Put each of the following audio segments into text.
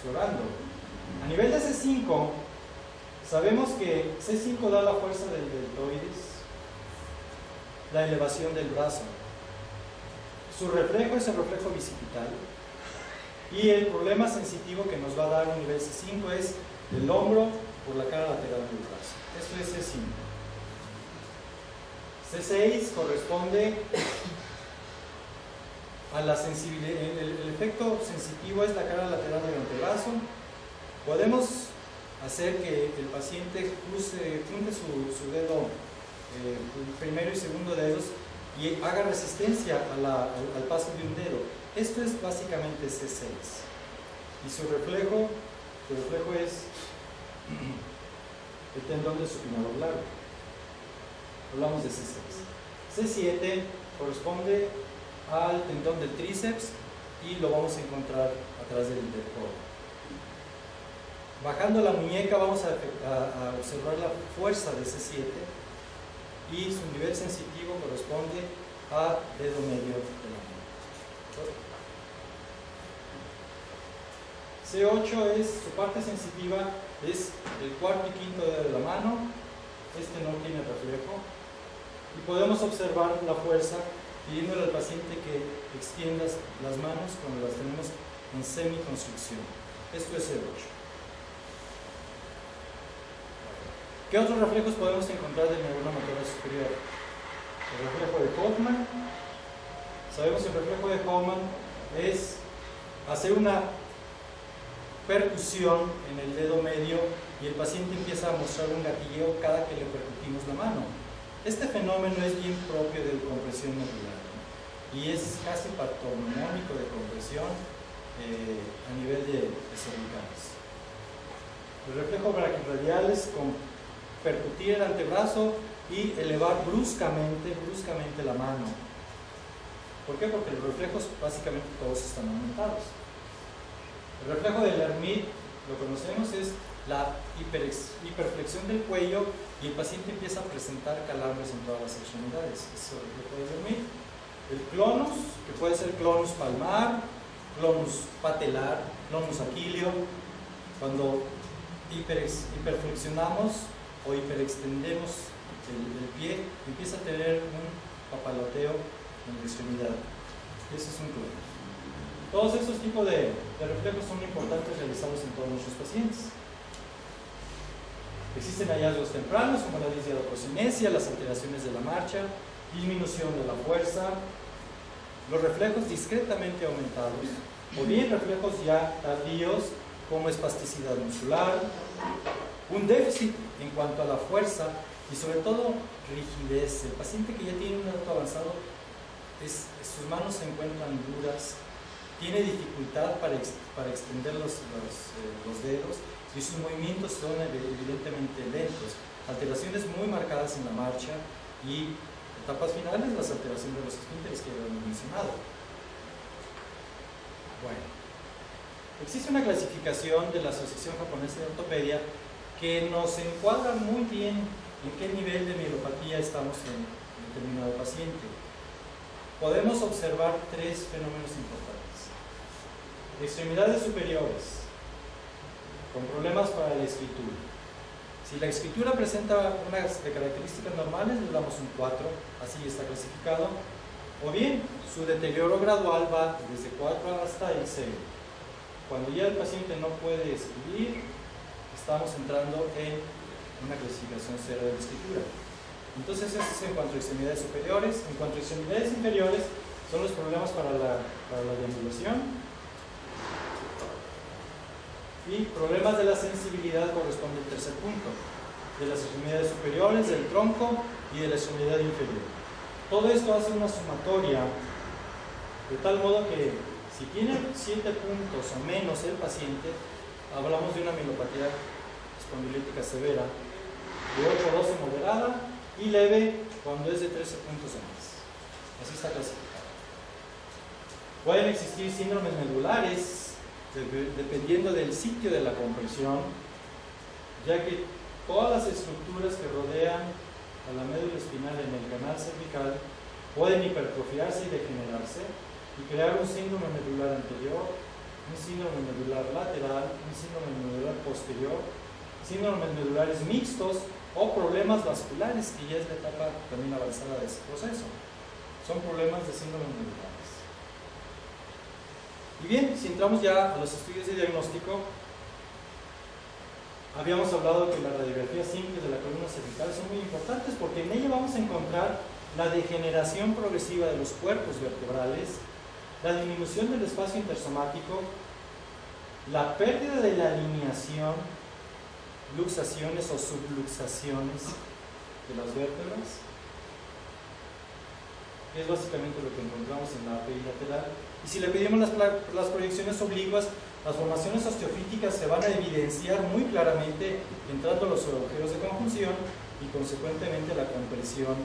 explorando. A nivel de C5, sabemos que C5 da la fuerza del deltoides, la elevación del brazo. Su reflejo es el reflejo bicipital. Y el problema sensitivo que nos va a dar a nivel C5 es el hombro por la cara lateral del brazo. Esto es C5. C6 corresponde a la sensibilidad. El efecto sensitivo es la cara lateral del antebrazo. Podemos hacer que el paciente junte su dedo, primero y segundo dedos, y haga resistencia al paso de un dedo. Esto es básicamente C6. Y su reflejo es el tendón del supinador largo. Hablamos de C6. C7 corresponde al tendón del tríceps y lo vamos a encontrar atrás del codo. Bajando la muñeca vamos a observar la fuerza de C7 y su nivel sensitivo corresponde a dedo medio de la mano. C8 es, su parte sensitiva es el cuarto y quinto dedo de la mano. Este no tiene reflejo y podemos observar la fuerza pidiéndole al paciente que extienda las manos cuando las tenemos en semiconstricción. Esto es C8. ¿Qué otros reflejos podemos encontrar del neurona motora superior? El reflejo de Hoffman. Sabemos que el reflejo de Hoffman es hacer una percusión en el dedo medio y el paciente empieza a mostrar un gatilleo cada que le percutimos la mano. Este fenómeno es bien propio de compresión medular, ¿no? Y es casi patognomónico de compresión a nivel de cervicales. El reflejo braquioradial es con percutir el antebrazo y elevar bruscamente la mano. ¿Por qué? Porque los reflejos básicamente todos están aumentados. El reflejo del Hermite, lo conocemos, es la hiperflexión del cuello y el paciente empieza a presentar calambres en todas las extremidades. Ese es el reflejo del Hermite. El clonus, que puede ser clonus palmar, clonus patelar, clonus aquileo, cuando hiperflexionamos o hiperextendemos el pie, empieza a tener un papaloteo en la extremidad. Ese es un clonus. Todos estos tipos de reflejos son importantes realizados en todos nuestros pacientes. Existen hallazgos tempranos como la disdiadococinesia, las alteraciones de la marcha, disminución de la fuerza, los reflejos discretamente aumentados, o bien reflejos ya tardíos como espasticidad muscular, un déficit en cuanto a la fuerza y sobre todo rigidez. El paciente que ya tiene un dato avanzado, sus manos se encuentran duras, tiene dificultad para extender los dedos y sus movimientos son evidentemente lentos, alteraciones muy marcadas en la marcha y etapas finales, las alteraciones de los esfínteres que ya hemos mencionado. Bueno, existe una clasificación de la Asociación Japonesa de Ortopedia que nos encuadra muy bien en qué nivel de mielopatía estamos en determinado paciente. Podemos observar tres fenómenos importantes. Extremidades superiores con problemas para la escritura. Si la escritura presenta unas características normales, le damos un 4, así está clasificado. O bien, su deterioro gradual va desde 4 hasta el 0. Cuando ya el paciente no puede escribir, estamos entrando en una clasificación 0 de la escritura. Entonces, eso es en cuanto a extremidades superiores. En cuanto a extremidades inferiores, son los problemas para la deambulación. Y problemas de la sensibilidad corresponde al tercer punto, de las extremidades superiores, del tronco y de la extremidad inferior. Todo esto hace una sumatoria de tal modo que si tiene 7 puntos o menos el paciente, hablamos de una mielopatía espondilítica severa, de 8 a 12 moderada y leve cuando es de 13 puntos o más. Así está clasificado. Pueden existir síndromes medulares dependiendo del sitio de la compresión, ya que todas las estructuras que rodean a la médula espinal en el canal cervical pueden hipertrofiarse y degenerarse y crear un síndrome medular anterior, un síndrome medular lateral posterior, síndromes medulares mixtos o problemas vasculares, que ya es la etapa también avanzada de ese proceso. Son problemas de síndromes medulares. Y bien, si entramos ya a los estudios de diagnóstico, habíamos hablado que las radiografías simples de la columna cervical son muy importantes porque en ella vamos a encontrar la degeneración progresiva de los cuerpos vertebrales, la disminución del espacio intersomático, la pérdida de la alineación, luxaciones o subluxaciones de las vértebras, que es básicamente lo que encontramos en la API lateral. Y si le pedimos las proyecciones oblicuas, las formaciones osteofíticas se van a evidenciar muy claramente entrando los agujeros de conjunción y consecuentemente la compresión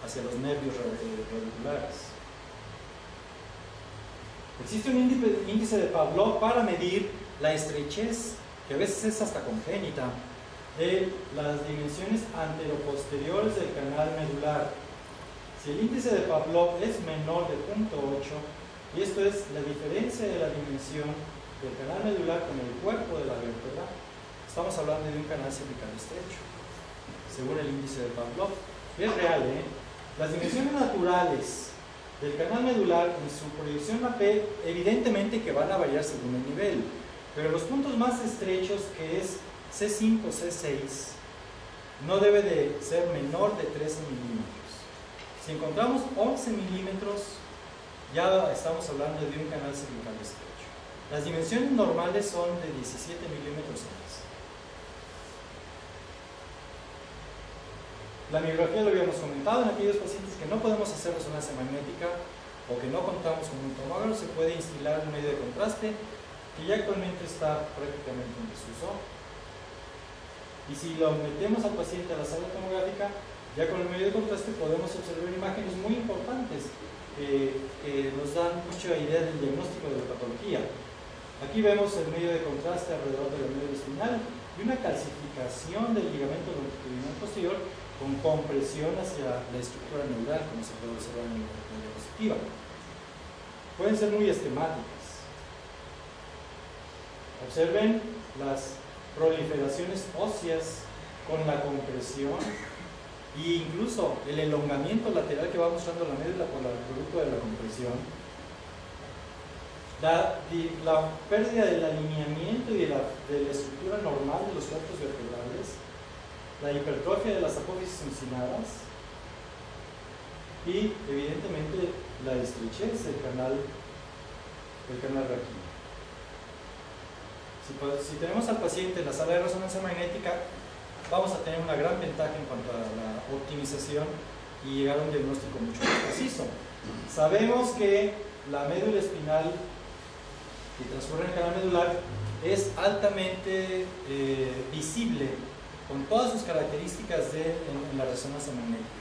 hacia los nervios radiculares. Existe un índice de Pavlov para medir la estrechez, que a veces es hasta congénita, de las dimensiones anteroposteriores del canal medular. Si el índice de Pavlov es menor de 0.8, y esto es la diferencia de la dimensión del canal medular con el cuerpo de la vértebra, estamos hablando de un canal cervical estrecho, según el índice de Pavlov. Y es real, Las dimensiones naturales del canal medular en su proyección AP evidentemente que van a variar según el nivel, pero los puntos más estrechos, que es C5, C6, no debe de ser menor de 13 milímetros. Si encontramos 11 milímetros, ya estamos hablando de un canal cervical estrecho. Las dimensiones normales son de 17 milímetros o más. La miografía lo habíamos comentado, en aquellos pacientes que no podemos hacer resonancia magnética o que no contamos con un tomógrafo, se puede instalar un medio de contraste que ya actualmente está prácticamente en desuso. Y si lo metemos al paciente a la sala tomográfica, ya con el medio de contraste podemos observar imágenes muy importantes que nos dan mucha idea del diagnóstico de la patología. Aquí vemos el medio de contraste alrededor de la médula espinal y una calcificación del ligamento longitudinal posterior con compresión hacia la estructura neural, como se puede observar en la diapositiva. Pueden ser muy esquemáticas. Observen las proliferaciones óseas con la compresión e incluso el elongamiento lateral que va mostrando la médula por el producto de la compresión. La pérdida del alineamiento y de la estructura normal de los cuerpos vertebrales, la hipertrofia de las apófisis uncinadas y evidentemente la estrechez del canal raquídeo. Si tenemos al paciente en la sala de resonancia magnética, vamos a tener una gran ventaja en cuanto a la optimización y llegar a un diagnóstico mucho más preciso. Sabemos que la médula espinal que transcurre en el canal medular es altamente visible con todas sus características en la resonancia magnética.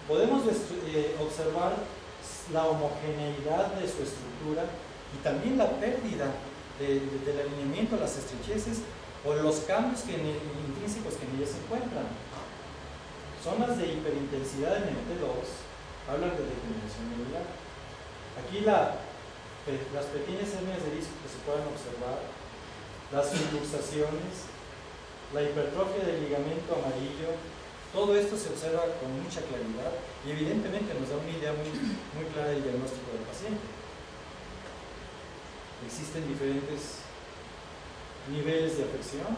Podemos observar la homogeneidad de su estructura y también la pérdida del alineamiento, las estrecheces o los cambios intrínsecos que en ellas se encuentran. Zonas de hiperintensidad en MT2 hablan de degeneración medular. Aquí las pequeñas hernias de disco que se pueden observar, las subluxaciones, la hipertrofia del ligamento amarillo, todo esto se observa con mucha claridad y evidentemente nos da una idea muy clara del diagnóstico del paciente. Existen diferentes niveles de afección.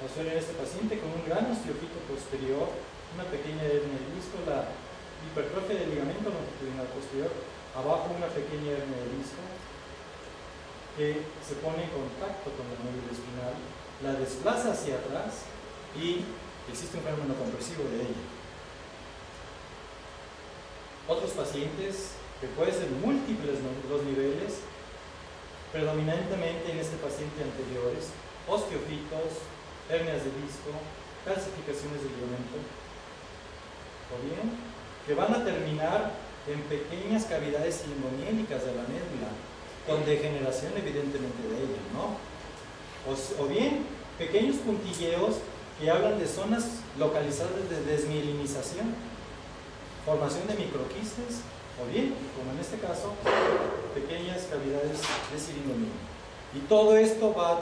Vamos a ver en este paciente con un gran osteofito posterior, una pequeña hernia de disco, la hipertrofia del ligamento longitudinal posterior, abajo una pequeña hernia de disco que se pone en contacto con la médula espinal, la desplaza hacia atrás y existe un fenómeno compresivo de ella. Otros pacientes, que pueden ser múltiples los niveles, predominantemente en este paciente anteriores, osteofitos, hernias de disco, calcificaciones del ligamento, o bien que van a terminar en pequeñas cavidades limoniélicas de la médula, con degeneración evidentemente de ella, ¿no? O bien pequeños puntilleos que hablan de zonas localizadas de desmielinización, formación de microquistes, o bien, como en este caso, pequeñas cavidades de cirindomía. Y todo esto va